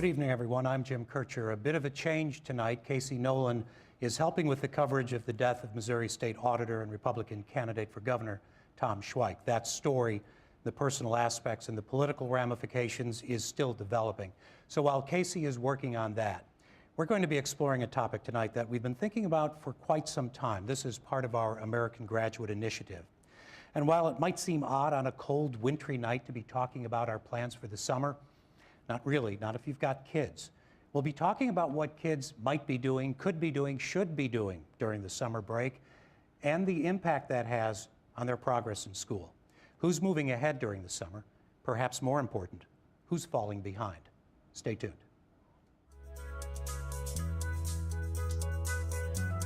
Good evening, everyone. I'm Jim Kircher. A bit of a change tonight. Casey Nolan is helping with the coverage of the death of Missouri State Auditor and Republican candidate for governor, Tom Schweik. That story, the personal aspects and the political ramifications, is still developing. So while Casey is working on that, we're going to be exploring a topic tonight that we've been thinking about for quite some time. This is part of our American Graduate Initiative. And while it might seem odd on a cold, wintry night to be talking about our plans for the summer, not really, not if you've got kids. We'll be talking about what kids might be doing, could be doing, should be doing during the summer break, and the impact that has on their progress in school. Who's moving ahead during the summer? Perhaps more important, who's falling behind? Stay tuned.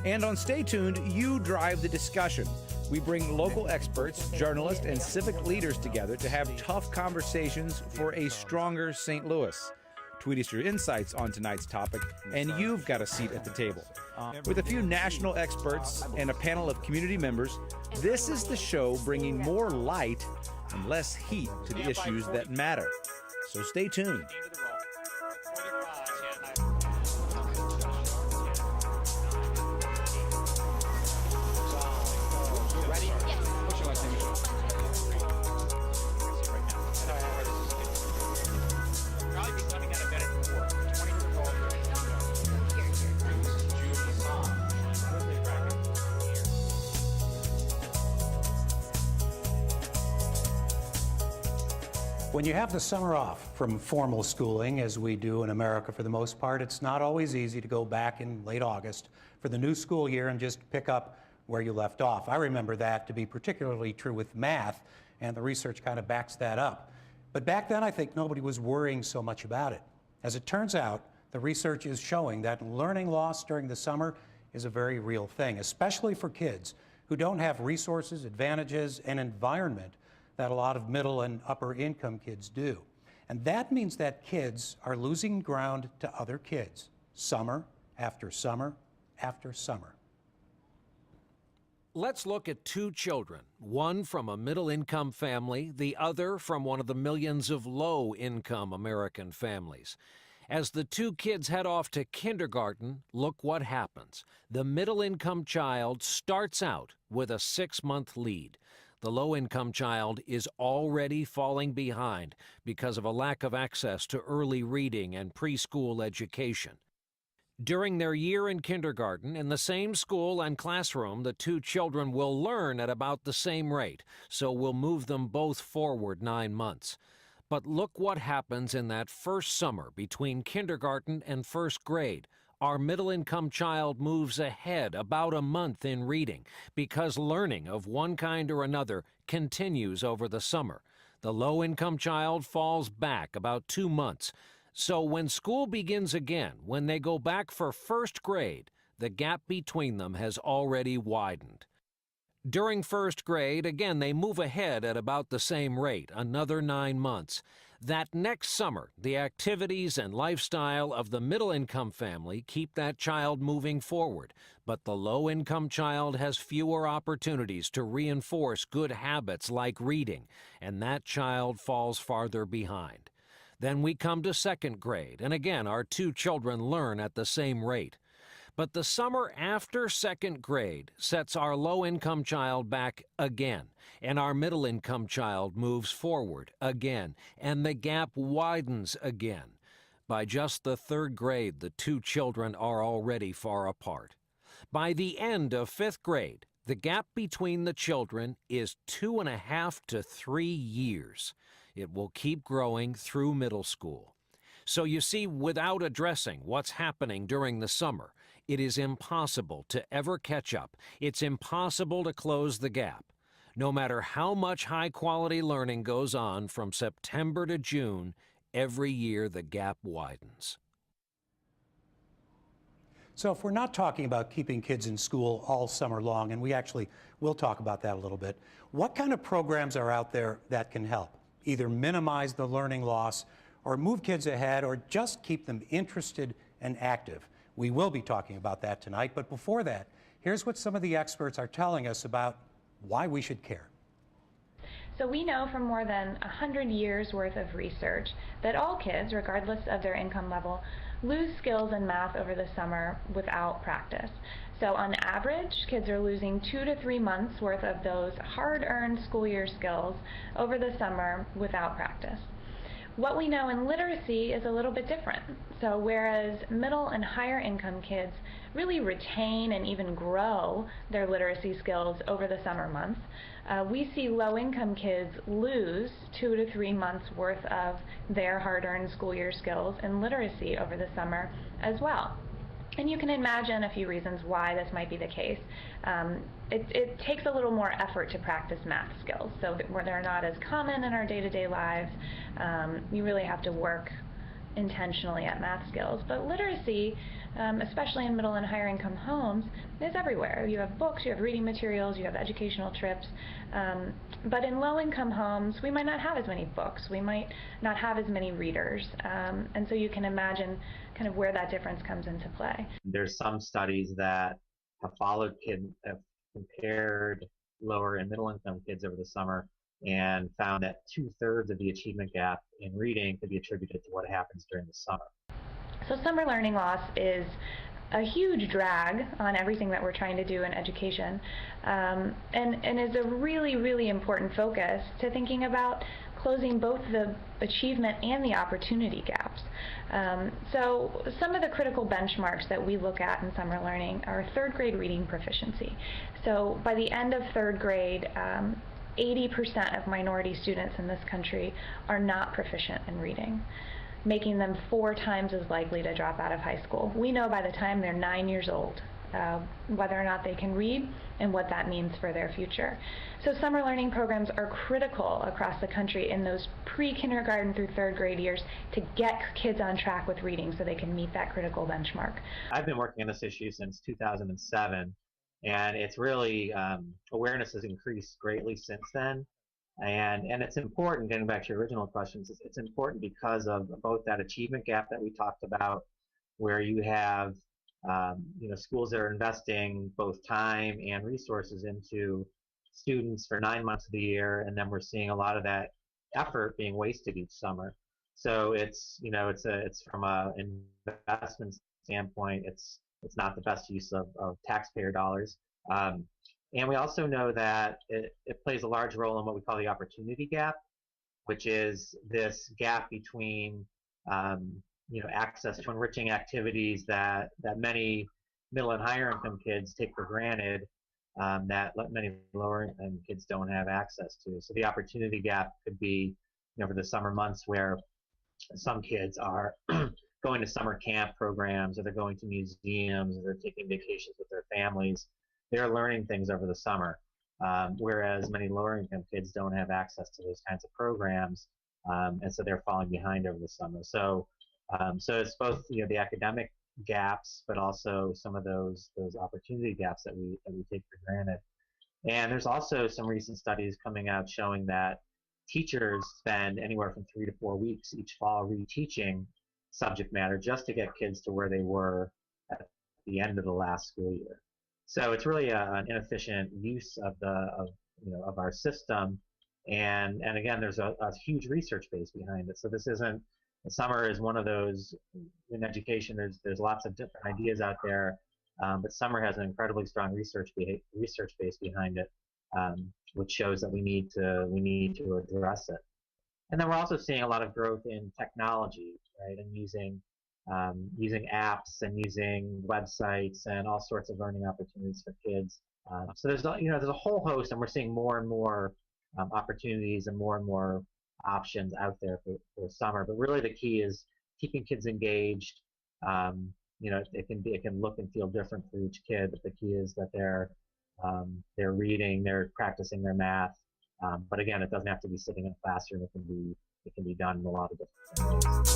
And on Stay Tuned, you drive the discussion. We bring local experts, journalists, and civic leaders together to have tough conversations for a stronger St. Louis. Tweet us your insights on tonight's topic, and you've got a seat at the table. With a few national experts and a panel of community members, this is the show bringing more light and less heat to the issues that matter. So stay tuned. When you have the summer off from formal schooling, as we do in America for the most part, it's not always easy to go back in late August for the new school year and just pick up where you left off. I remember that to be particularly true with math, and the research kind of backs that up. But back then, I think nobody was worrying so much about it. As it turns out, the research is showing that learning loss during the summer is a very real thing, especially for kids who don't have resources, advantages, and environment that a lot of middle and upper income kids do. And that means that kids are losing ground to other kids, summer after summer after summer. Let's look at two children, one from a middle-income family, the other from one of the millions of low-income American families. As the two kids head off to kindergarten, look what happens. The middle-income child starts out with a 6-month lead. The low-income child is already falling behind because of a lack of access to early reading and preschool education. During their year in kindergarten, in the same school and classroom, the two children will learn at about the same rate, so we'll move them both forward 9 months. But look what happens in that first summer between kindergarten and first grade. Our middle-income child moves ahead about a month in reading because learning of one kind or another continues over the summer. The low-income child falls back about 2 months. So when school begins again, when they go back for first grade, the gap between them has already widened. During first grade, again, they move ahead at about the same rate, another 9 months. That next summer, the activities and lifestyle of the middle-income family keep that child moving forward, but the low-income child has fewer opportunities to reinforce good habits like reading, and that child falls farther behind. Then we come to second grade, and again, our two children learn at the same rate. But the summer after second grade sets our low-income child back again, and our middle-income child moves forward again, and the gap widens again. By just the third grade, the two children are already far apart. By the end of fifth grade, the gap between the children is 2.5 to 3 years. It will keep growing through middle school. So you see, without addressing what's happening during the summer, it is impossible to ever catch up. It's impossible to close the gap. No matter how much high-quality learning goes on from September to June, every year the gap widens. So if we're not talking about keeping kids in school all summer long, and we actually will talk about that a little bit, what kind of programs are out there that can help? Either minimize the learning loss or move kids ahead or just keep them interested and active. We will be talking about that tonight, but before that, here's what some of the experts are telling us about why we should care. So we know from more than 100 years worth of research that all kids, regardless of their income level, lose skills in math over the summer without practice. So on average, kids are losing 2 to 3 months worth of those hard-earned school year skills over the summer without practice. What we know in literacy is a little bit different. So whereas middle and higher income kids really retain and even grow their literacy skills over the summer months, we see low income kids lose 2 to 3 months worth of their hard-earned school year skills in literacy over the summer as well. And you can imagine a few reasons why this might be the case. It takes a little more effort to practice math skills, so where they're not as common in our day-to-day lives. You really have to work intentionally at math skills. But literacy, especially in middle and higher income homes, is everywhere. You have books, you have reading materials, you have educational trips. But in low income homes, we might not have as many books. We might not have as many readers. And so you can imagine kind of where that difference comes into play. There's some studies that have followed kids, have compared lower and middle income kids over the summer and found that 2/3 of the achievement gap in reading could be attributed to what happens during the summer. So summer learning loss is a huge drag on everything that we're trying to do in education, and is a really, really important focus to thinking about closing both the achievement and the opportunity gaps. So some of the critical benchmarks that we look at in summer learning are third grade reading proficiency. So by the end of third grade, 80% of minority students in this country are not proficient in reading, making them 4 times as likely to drop out of high school. We know by the time they're 9 years old whether or not they can read and what that means for their future. So summer learning programs are critical across the country in those pre-kindergarten through third grade years to get kids on track with reading so they can meet that critical benchmark. I've been working on this issue since 2007, and it's really, awareness has increased greatly since then. And it's important, getting back to your original questions, it's important because of both that achievement gap that we talked about, where you have schools that are investing both time and resources into students for 9 months of the year, and then we're seeing a lot of that effort being wasted each summer. So it's from an investment standpoint, it's not the best use of taxpayer dollars. And we also know that it plays a large role in what we call the opportunity gap, which is this gap between access to enriching activities that many middle and higher income kids take for granted, that many lower income kids don't have access to. So the opportunity gap could be, for the summer months where some kids are going to summer camp programs, or they're going to museums, or they're taking vacations with their families. They're learning things over the summer, whereas many lower income kids don't have access to those kinds of programs, and so they're falling behind over the summer. So it's both the academic gaps, but also some of those opportunity gaps that we take for granted. And there's also some recent studies coming out showing that teachers spend anywhere from 3 to 4 weeks each fall reteaching subject matter just to get kids to where they were at the end of the last school year. So it's really an inefficient use of our system, and again, there's a huge research base behind it. So this isn't, summer is one of those, in education there's lots of different ideas out there, but summer has an incredibly strong research base behind it, which shows that we need to address it. And then we're also seeing a lot of growth in technology, right, and using apps and using websites and all sorts of learning opportunities for kids. So there's a whole host, and we're seeing more and more opportunities and more options out there for summer. But really, the key is keeping kids engaged. It can look and feel different for each kid, but the key is that they're reading, they're practicing their math. But again, it doesn't have to be sitting in a classroom. It can be done in a lot of different ways.